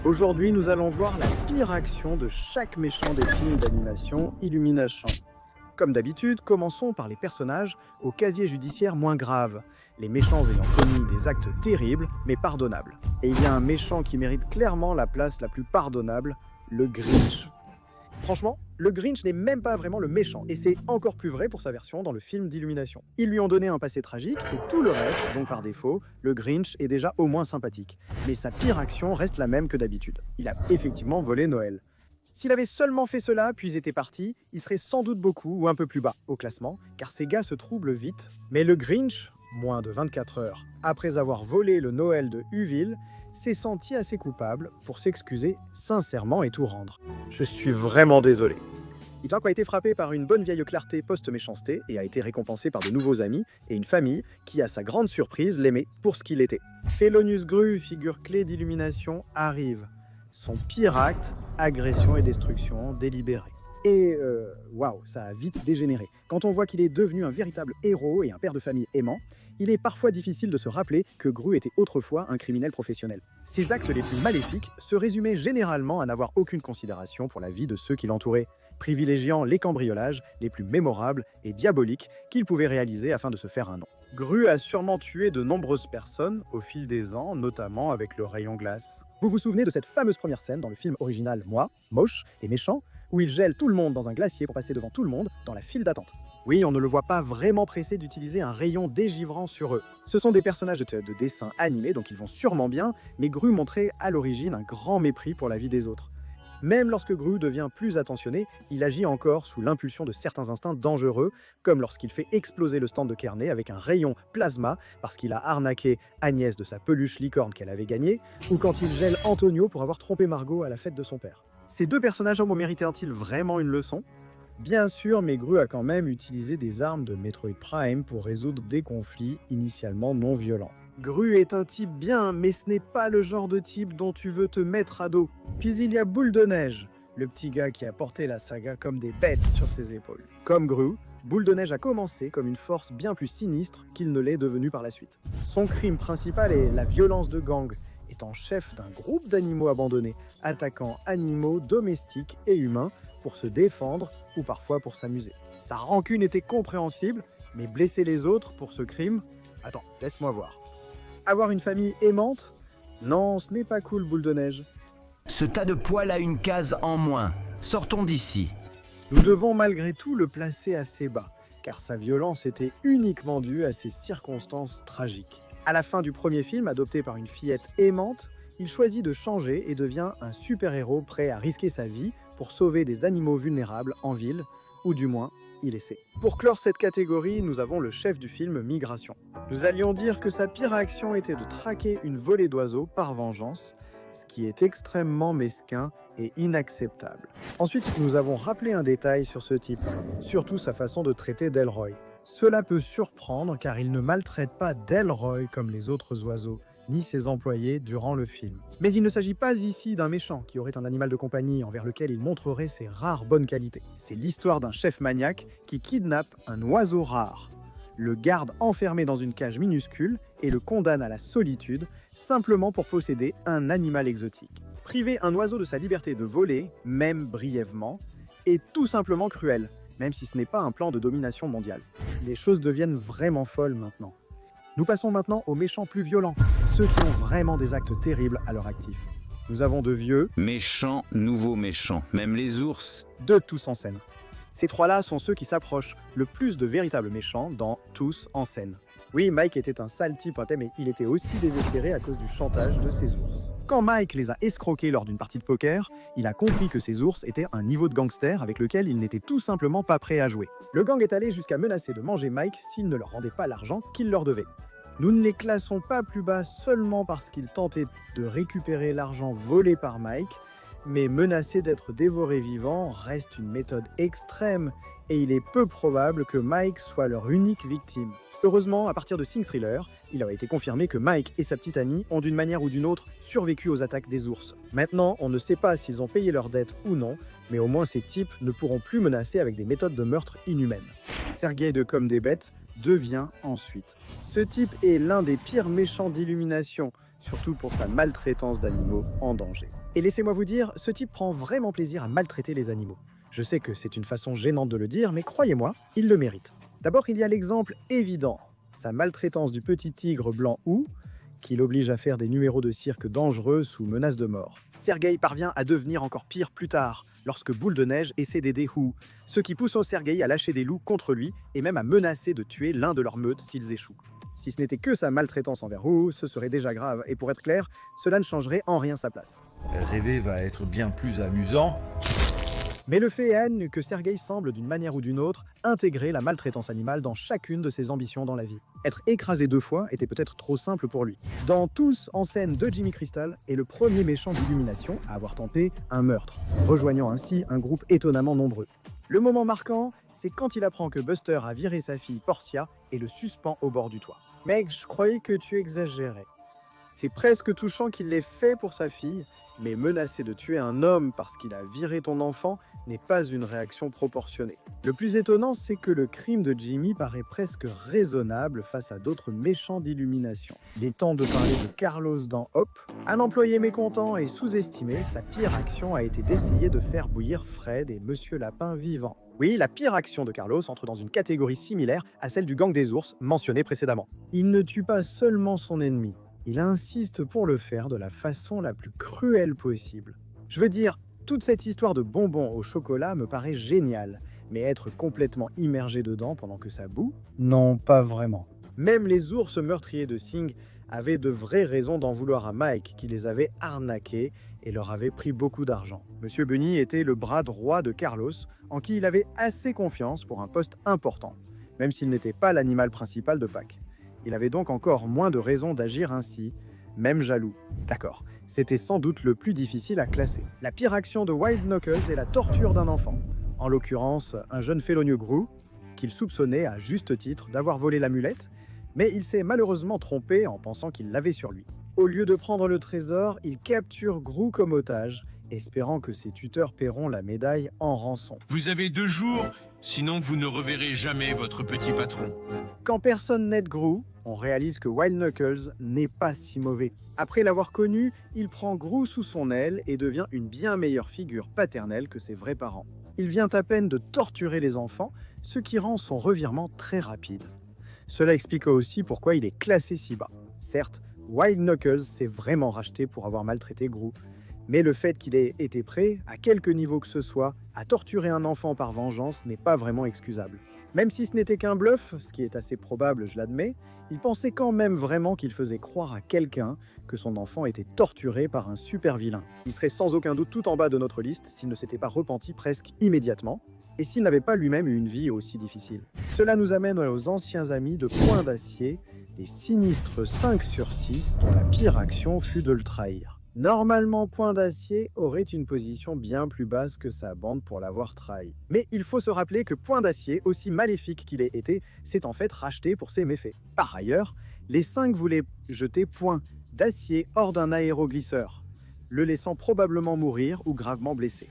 Aujourd'hui, nous allons voir la pire action de chaque méchant des films d'animation Illumination. Comme d'habitude, commençons par les personnages au casier judiciaire moins grave, les méchants ayant commis des actes terribles mais pardonnables. Et il y a un méchant qui mérite clairement la place la plus pardonnable, le Grinch. Franchement, le Grinch n'est même pas vraiment le méchant, et c'est encore plus vrai pour sa version dans le film d'Illumination. Ils lui ont donné un passé tragique, et tout le reste, donc par défaut, le Grinch est déjà au moins sympathique. Mais sa pire action reste la même que d'habitude. Il a effectivement volé Noël. S'il avait seulement fait cela, puis était parti, il serait sans doute beaucoup ou un peu plus bas au classement, car ces gars se troublent vite. Mais le Grinch, moins de 24 heures après avoir volé le Noël de Uville, s'est senti assez coupable pour s'excuser sincèrement et tout rendre. Je suis vraiment désolé. Itank a été frappé par une bonne vieille clarté post-méchanceté et a été récompensé par de nouveaux amis et une famille qui, à sa grande surprise, l'aimait pour ce qu'il était. Felonius Gru, figure clé d'Illumination, arrive. Son pire acte, agression et destruction délibérée. Et waouh, ça a vite dégénéré. Quand on voit qu'il est devenu un véritable héros et un père de famille aimant, il est parfois difficile de se rappeler que Gru était autrefois un criminel professionnel. Ses actes les plus maléfiques se résumaient généralement à n'avoir aucune considération pour la vie de ceux qui l'entouraient, privilégiant les cambriolages les plus mémorables et diaboliques qu'il pouvait réaliser afin de se faire un nom. Gru a sûrement tué de nombreuses personnes au fil des ans, notamment avec le rayon glace. Vous vous souvenez de cette fameuse première scène dans le film original Moi, moche et méchant, où il gèle tout le monde dans un glacier pour passer devant tout le monde dans la file d'attente. Oui, on ne le voit pas vraiment pressé d'utiliser un rayon dégivrant sur eux. Ce sont des personnages de dessins animés, donc ils vont sûrement bien, mais Gru montrait à l'origine un grand mépris pour la vie des autres. Même lorsque Gru devient plus attentionné, il agit encore sous l'impulsion de certains instincts dangereux, comme lorsqu'il fait exploser le stand de Kearney avec un rayon plasma parce qu'il a arnaqué Agnès de sa peluche licorne qu'elle avait gagnée, ou quand il gèle Antonio pour avoir trompé Margot à la fête de son père. Ces deux personnages homo méritèrent-ils vraiment une leçon ? Bien sûr, mais Gru a quand même utilisé des armes de Metroid Prime pour résoudre des conflits initialement non violents. Gru est un type bien, mais ce n'est pas le genre de type dont tu veux te mettre à dos. Puis il y a Boule de Neige, le petit gars qui a porté la saga comme des bêtes sur ses épaules. Comme Gru, Boule de Neige a commencé comme une force bien plus sinistre qu'il ne l'est devenu par la suite. Son crime principal est la violence de gang, étant chef d'un groupe d'animaux abandonnés, attaquant animaux domestiques et humains pour se défendre ou parfois pour s'amuser. Sa rancune était compréhensible, mais blesser les autres pour ce crime... Attends, laisse-moi voir. Avoir une famille aimante? Non, ce n'est pas cool, Boule de Neige. Ce tas de poils a une case en moins. Sortons d'ici. Nous devons malgré tout le placer assez bas, car sa violence était uniquement due à ces circonstances tragiques. À la fin du premier film, adopté par une fillette aimante, il choisit de changer et devient un super-héros prêt à risquer sa vie pour sauver des animaux vulnérables en ville, ou du moins, il essaie. Pour clore cette catégorie, nous avons le chef du film Migration. Nous allions dire que sa pire action était de traquer une volée d'oiseaux par vengeance, ce qui est extrêmement mesquin et inacceptable. Ensuite, nous avons rappelé un détail sur ce type, surtout sa façon de traiter Delroy. Cela peut surprendre car il ne maltraite pas Delroy comme les autres oiseaux, ni ses employés durant le film. Mais il ne s'agit pas ici d'un méchant qui aurait un animal de compagnie envers lequel il montrerait ses rares bonnes qualités. C'est l'histoire d'un chef maniaque qui kidnappe un oiseau rare, le garde enfermé dans une cage minuscule et le condamne à la solitude simplement pour posséder un animal exotique. Priver un oiseau de sa liberté de voler, même brièvement, est tout simplement cruel, même si ce n'est pas un plan de domination mondiale. Les choses deviennent vraiment folles maintenant. Nous passons maintenant aux méchants plus violents, ceux qui ont vraiment des actes terribles à leur actif. Nous avons de vieux, Méchants, nouveaux méchants. Même les ours. de Tous en scène. Ces trois-là sont ceux qui s'approchent le plus de véritables méchants dans Tous en scène. Oui, Mike était un sale type, mais il était aussi désespéré à cause du chantage de ses ours. Quand Mike les a escroqués lors d'une partie de poker, il a compris que ces ours étaient un niveau de gangster avec lequel il n'était tout simplement pas prêt à jouer. Le gang est allé jusqu'à menacer de manger Mike s'il ne leur rendait pas l'argent qu'il leur devait. Nous ne les classons pas plus bas seulement parce qu'ils tentaient de récupérer l'argent volé par Mike, mais menacer d'être dévorés vivants reste une méthode extrême et il est peu probable que Mike soit leur unique victime. Heureusement, à partir de Sing Thriller, il a été confirmé que Mike et sa petite amie ont d'une manière ou d'une autre survécu aux attaques des ours. Maintenant, on ne sait pas s'ils ont payé leurs dettes ou non, mais au moins ces types ne pourront plus menacer avec des méthodes de meurtre inhumaines. Sergei de Comme des Bêtes devient ensuite. Ce type est l'un des pires méchants d'Illumination, surtout pour sa maltraitance d'animaux en danger. Et laissez-moi vous dire, ce type prend vraiment plaisir à maltraiter les animaux. Je sais que c'est une façon gênante de le dire, mais croyez-moi, il le mérite. D'abord, il y a l'exemple évident, sa maltraitance du petit tigre blanc Hou, qui l'oblige à faire des numéros de cirque dangereux sous menace de mort. Sergueï parvient à devenir encore pire plus tard, lorsque Boule de Neige essaie d'aider Hou, ce qui pousse Sergueï à lâcher des loups contre lui et même à menacer de tuer l'un de leurs meutes s'ils échouent. Si ce n'était que sa maltraitance envers Hou, ce serait déjà grave, et pour être clair, cela ne changerait en rien sa place. Rêver va être bien plus amusant. Mais le fait est que Sergueï semble, d'une manière ou d'une autre, intégrer la maltraitance animale dans chacune de ses ambitions dans la vie. Être écrasé 2 fois était peut-être trop simple pour lui. Dans Tous en scène de Jimmy Crystal est le premier méchant d'Illumination à avoir tenté un meurtre, rejoignant ainsi un groupe étonnamment nombreux. Le moment marquant, c'est quand il apprend que Buster a viré sa fille Portia et le suspend au bord du toit. « Mec, je croyais que tu exagérais. C'est presque touchant qu'il l'ait fait pour sa fille, mais menacer de tuer un homme parce qu'il a viré ton enfant n'est pas une réaction proportionnée. Le plus étonnant, c'est que le crime de Jimmy paraît presque raisonnable face à d'autres méchants d'Illumination. Il est temps de parler de Carlos dans Hop. Un employé mécontent et sous-estimé, sa pire action a été d'essayer de faire bouillir Fred et Monsieur Lapin vivants. Oui, la pire action de Carlos entre dans une catégorie similaire à celle du gang des ours mentionnée précédemment. Il ne tue pas seulement son ennemi, il insiste pour le faire de la façon la plus cruelle possible. Je veux dire, toute cette histoire de bonbons au chocolat me paraît géniale, mais être complètement immergé dedans pendant que ça bout, non, pas vraiment. Même les ours meurtriers de Sing avaient de vraies raisons d'en vouloir à Mike, qui les avait arnaqués et leur avait pris beaucoup d'argent. Monsieur Bunny était le bras droit de Carlos, en qui il avait assez confiance pour un poste important, même s'il n'était pas l'animal principal de Pâques. Il avait donc encore moins de raisons d'agir ainsi, même jaloux. D'accord, c'était sans doute le plus difficile à classer. La pire action de Wild Knuckles est la torture d'un enfant. En l'occurrence, un jeune félonieux Gru, qu'il soupçonnait à juste titre d'avoir volé l'amulette, mais il s'est malheureusement trompé en pensant qu'il l'avait sur lui. Au lieu de prendre le trésor, il capture Gru comme otage, espérant que ses tuteurs paieront la médaille en rançon. Vous avez 2 jours, sinon vous ne reverrez jamais votre petit patron. Quand personne n'aide Gru, on réalise que Wild Knuckles n'est pas si mauvais. Après l'avoir connu, il prend Gru sous son aile et devient une bien meilleure figure paternelle que ses vrais parents. Il vient à peine de torturer les enfants, ce qui rend son revirement très rapide. Cela explique aussi pourquoi il est classé si bas. Certes, Wild Knuckles s'est vraiment racheté pour avoir maltraité Gru, mais le fait qu'il ait été prêt, à quelque niveau que ce soit, à torturer un enfant par vengeance n'est pas vraiment excusable. Même si ce n'était qu'un bluff, ce qui est assez probable, je l'admets, il pensait quand même vraiment qu'il faisait croire à quelqu'un que son enfant était torturé par un super vilain. Il serait sans aucun doute tout en bas de notre liste s'il ne s'était pas repenti presque immédiatement, et s'il n'avait pas lui-même eu une vie aussi difficile. Cela nous amène aux anciens amis de Point d'Acier, les sinistres 5 sur 6 dont la pire action fut de le trahir. Normalement, Point d'Acier aurait une position bien plus basse que sa bande pour l'avoir trahi. Mais il faut se rappeler que Point d'Acier, aussi maléfique qu'il ait été, s'est en fait racheté pour ses méfaits. Par ailleurs, les 5 voulaient jeter Point d'Acier hors d'un aéroglisseur, le laissant probablement mourir ou gravement blessé.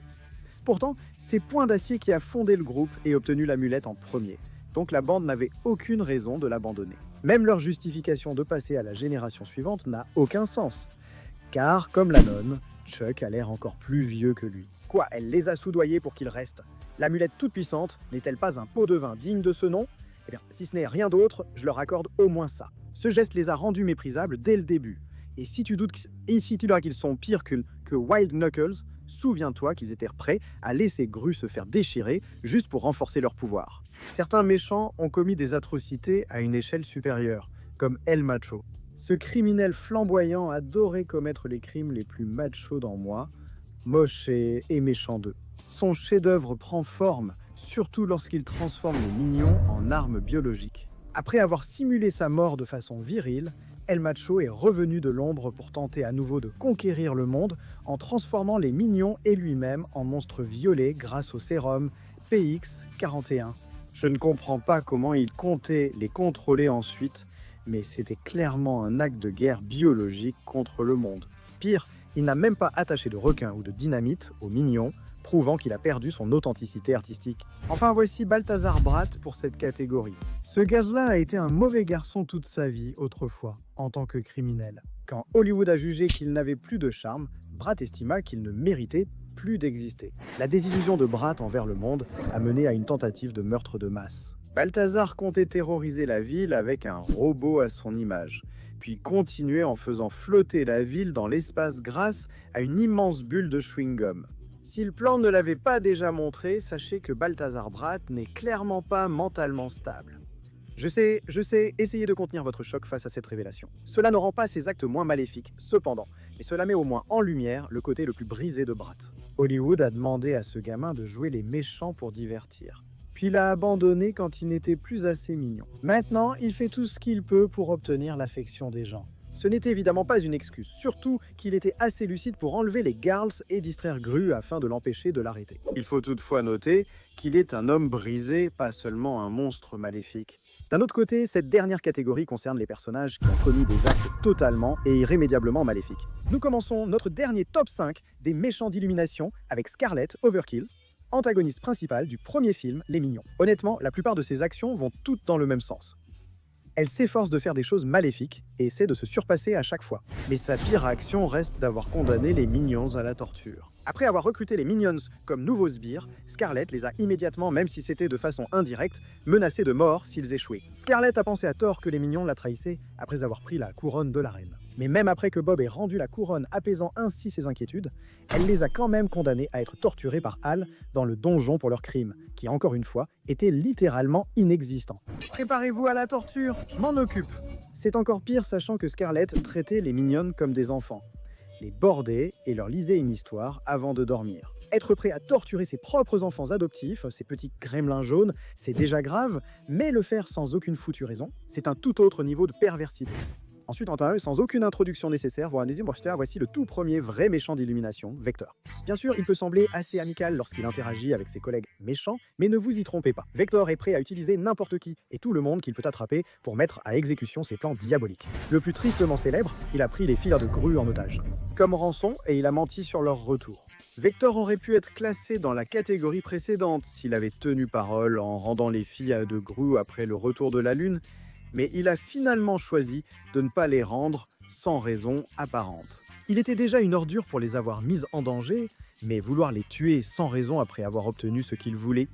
Pourtant, c'est Point d'Acier qui a fondé le groupe et obtenu l'amulette en premier, donc la bande n'avait aucune raison de l'abandonner. Même leur justification de passer à la génération suivante n'a aucun sens. Car, comme la nonne, Chuck a l'air encore plus vieux que lui. Quoi, elle les a soudoyés pour qu'ils restent? L'amulette toute puissante n'est-elle pas un pot de vin digne de ce nom? Eh bien, si ce n'est rien d'autre, je leur accorde au moins ça. Ce geste les a rendus méprisables dès le début. Et si tu doutes qu'ils sont pires que Wild Knuckles, souviens-toi qu'ils étaient prêts à laisser Gru se faire déchirer juste pour renforcer leur pouvoir. Certains méchants ont commis des atrocités à une échelle supérieure, comme El Macho. Ce criminel flamboyant adorait commettre les crimes les plus machos dans moi, moche et méchant d'eux. Son chef-d'œuvre prend forme, surtout lorsqu'il transforme les mignons en armes biologiques. Après avoir simulé sa mort de façon virile, El Macho est revenu de l'ombre pour tenter à nouveau de conquérir le monde en transformant les mignons et lui-même en monstres violets grâce au sérum PX41. Je ne comprends pas comment il comptait les contrôler ensuite, mais c'était clairement un acte de guerre biologique contre le monde. Pire, il n'a même pas attaché de requin ou de dynamite aux mignons, prouvant qu'il a perdu son authenticité artistique. Enfin, voici Balthazar Bratt pour cette catégorie. Ce gaz-là a été un mauvais garçon toute sa vie, autrefois. en tant que criminel. Quand Hollywood a jugé qu'il n'avait plus de charme, Bratt estima qu'il ne méritait plus d'exister. La désillusion de Bratt envers le monde a mené à une tentative de meurtre de masse. Balthazar comptait terroriser la ville avec un robot à son image, puis continuer en faisant flotter la ville dans l'espace grâce à une immense bulle de chewing-gum. Si le plan ne l'avait pas déjà montré, sachez que Balthazar Bratt n'est clairement pas mentalement stable. Je sais, essayez de contenir votre choc face à cette révélation. Cela ne rend pas ses actes moins maléfiques, cependant, mais cela met au moins en lumière le côté le plus brisé de Bratt. Hollywood a demandé à ce gamin de jouer les méchants pour divertir. Puis l'a abandonné quand il n'était plus assez mignon. Maintenant, il fait tout ce qu'il peut pour obtenir l'affection des gens. Ce n'était évidemment pas une excuse, surtout qu'il était assez lucide pour enlever les girls et distraire Gru afin de l'empêcher de l'arrêter. Il faut toutefois noter qu'il est un homme brisé, pas seulement un monstre maléfique. D'un autre côté, cette dernière catégorie concerne les personnages qui ont commis des actes totalement et irrémédiablement maléfiques. Nous commençons notre dernier top 5 des méchants d'Illumination avec Scarlett Overkill, antagoniste principale du premier film, Les Mignons. Honnêtement, la plupart de ses actions vont toutes dans le même sens. Elle s'efforce de faire des choses maléfiques et essaie de se surpasser à chaque fois. Mais sa pire action reste d'avoir condamné les Minions à la torture. Après avoir recruté les Minions comme nouveaux sbires, Scarlett les a immédiatement, même si c'était de façon indirecte, menacés de mort s'ils échouaient. Scarlett a pensé à tort que les Minions la trahissaient après avoir pris la couronne de la reine. Mais même après que Bob ait rendu la couronne, apaisant ainsi ses inquiétudes, elle les a quand même condamnés à être torturés par Hal dans le donjon pour leurs crimes, qui encore une fois était littéralement inexistant. Préparez-vous à la torture, je m'en occupe. C'est encore pire sachant que Scarlett traitait les Mignonnes comme des enfants, les bordait et leur lisait une histoire avant de dormir. Être prêt à torturer ses propres enfants adoptifs, ces petits gremlins jaunes, c'est déjà grave, mais le faire sans aucune foutue raison, c'est un tout autre niveau de perversité. Ensuite, sans aucune introduction nécessaire, voici le tout premier vrai méchant d'Illumination, Vector. Bien sûr, il peut sembler assez amical lorsqu'il interagit avec ses collègues méchants, mais ne vous y trompez pas. Vector est prêt à utiliser n'importe qui et tout le monde qu'il peut attraper pour mettre à exécution ses plans diaboliques. Le plus tristement célèbre, il a pris les filles de Gru en otage, comme rançon, et il a menti sur leur retour. Vector aurait pu être classé dans la catégorie précédente s'il avait tenu parole en rendant les filles de Gru après le retour de la Lune, mais il a finalement choisi de ne pas les rendre sans raison apparente. Il était déjà une ordure pour les avoir mises en danger, mais vouloir les tuer sans raison après avoir obtenu ce qu'il voulait,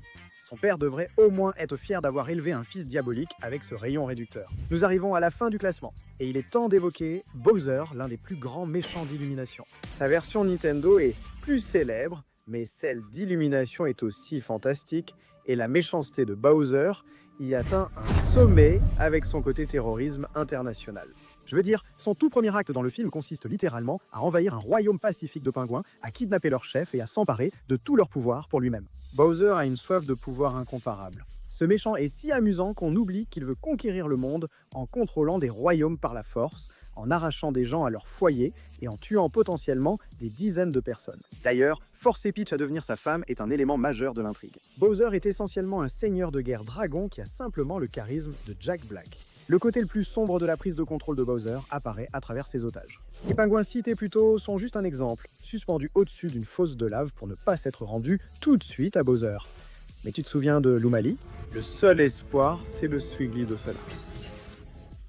son père devrait au moins être fier d'avoir élevé un fils diabolique avec ce rayon réducteur. Nous arrivons à la fin du classement, et il est temps d'évoquer Bowser, l'un des plus grands méchants d'Illumination. Sa version Nintendo est plus célèbre, mais celle d'Illumination est aussi fantastique, et la méchanceté de Bowser y atteint un sommet avec son côté terrorisme international. Je veux dire, son tout premier acte dans le film consiste littéralement à envahir un royaume pacifique de pingouins, à kidnapper leur chef et à s'emparer de tout leur pouvoir pour lui-même. Bowser a une soif de pouvoir incomparable. Ce méchant est si amusant qu'on oublie qu'il veut conquérir le monde en contrôlant des royaumes par la force, en arrachant des gens à leur foyer et en tuant potentiellement des dizaines de personnes. D'ailleurs, forcer Peach à devenir sa femme est un élément majeur de l'intrigue. Bowser est essentiellement un seigneur de guerre dragon qui a simplement le charisme de Jack Black. Le côté le plus sombre de la prise de contrôle de Bowser apparaît à travers ses otages. Les pingouins cités plus tôt sont juste un exemple, suspendus au-dessus d'une fosse de lave pour ne pas s'être rendus tout de suite à Bowser. Mais tu te souviens de Lumali? Le seul espoir, c'est le Squiggly de cela.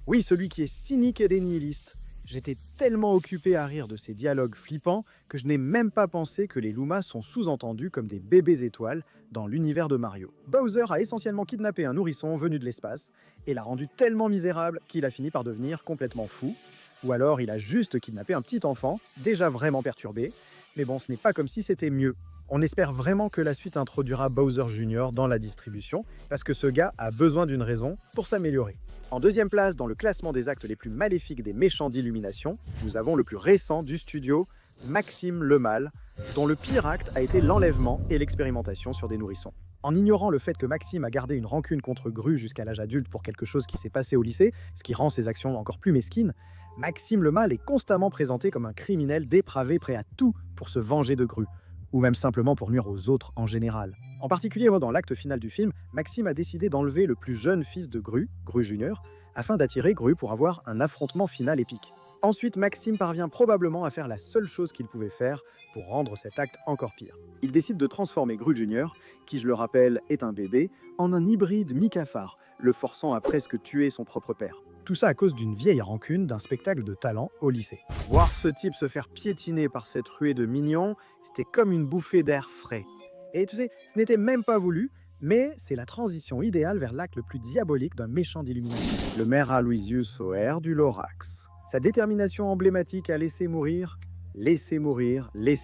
Oui, celui qui est cynique et nihiliste. J'étais tellement occupé à rire de ces dialogues flippants que je n'ai même pas pensé que les Lumas sont sous-entendus comme des bébés étoiles dans l'univers de Mario. Bowser a essentiellement kidnappé un nourrisson venu de l'espace et l'a rendu tellement misérable qu'il a fini par devenir complètement fou. Ou alors il a juste kidnappé un petit enfant, déjà vraiment perturbé. Mais bon, ce n'est pas comme si c'était mieux. On espère vraiment que la suite introduira Bowser Jr. dans la distribution, parce que ce gars a besoin d'une raison pour s'améliorer. En deuxième place, dans le classement des actes les plus maléfiques des méchants d'Illumination, nous avons le plus récent du studio, Maxime le Mal, dont le pire acte a été l'enlèvement et l'expérimentation sur des nourrissons. En ignorant le fait que Maxime a gardé une rancune contre Gru jusqu'à l'âge adulte pour quelque chose qui s'est passé au lycée, ce qui rend ses actions encore plus mesquines, Maxime le Mal est constamment présenté comme un criminel dépravé prêt à tout pour se venger de Gru, ou même simplement pour nuire aux autres en général. En particulier, dans l'acte final du film, Maxime a décidé d'enlever le plus jeune fils de Gru, Gru Junior, afin d'attirer Gru pour avoir un affrontement final épique. Ensuite, Maxime parvient probablement à faire la seule chose qu'il pouvait faire pour rendre cet acte encore pire. Il décide de transformer Gru Junior, qui je le rappelle est un bébé, en un hybride mi-cafard, le forçant à presque tuer son propre père. Tout ça à cause d'une vieille rancune d'un spectacle de talent au lycée. Voir ce type se faire piétiner par cette ruée de mignons, c'était comme une bouffée d'air frais. Et tu sais, ce n'était même pas voulu, mais c'est la transition idéale vers l'acte le plus diabolique d'un méchant d'illumination. Le maire Aloysius Hoer du Lorax. Sa détermination emblématique à laisser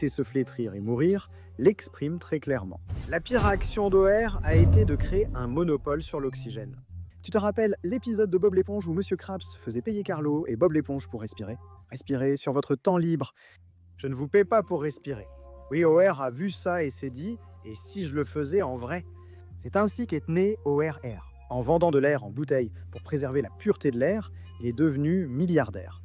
se flétrir et mourir, l'exprime très clairement. La pire action d'Hoer a été de créer un monopole sur l'oxygène. Tu te rappelles l'épisode de Bob l'éponge où Monsieur Krabs faisait payer Carlo et Bob l'éponge pour respirer? Respirer sur votre temps libre. Je ne vous paie pas pour respirer. Oui, Hoer a vu ça et s'est dit, et si je le faisais en vrai? C'est ainsi qu'est né Hoer Air. En vendant de l'air en bouteille pour préserver la pureté de l'air, il est devenu milliardaire.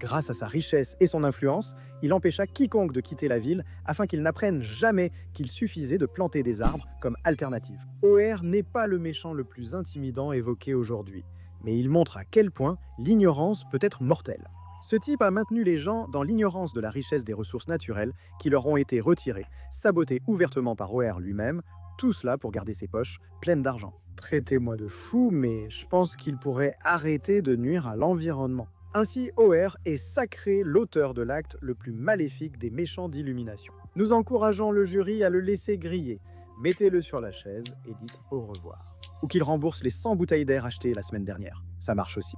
Grâce à sa richesse et son influence, il empêcha quiconque de quitter la ville afin qu'il n'apprenne jamais qu'il suffisait de planter des arbres comme alternative. Hoer n'est pas le méchant le plus intimidant évoqué aujourd'hui, mais il montre à quel point l'ignorance peut être mortelle. Ce type a maintenu les gens dans l'ignorance de la richesse des ressources naturelles qui leur ont été retirées, sabotées ouvertement par Hoer lui-même, tout cela pour garder ses poches pleines d'argent. Traitez-moi de fou, mais je pense qu'il pourrait arrêter de nuire à l'environnement. Ainsi, Hoer est sacré l'auteur de l'acte le plus maléfique des méchants d'illumination. Nous encourageons le jury à le laisser griller. Mettez-le sur la chaise et dites au revoir. Ou qu'il rembourse les 100 bouteilles d'air achetées la semaine dernière. Ça marche aussi.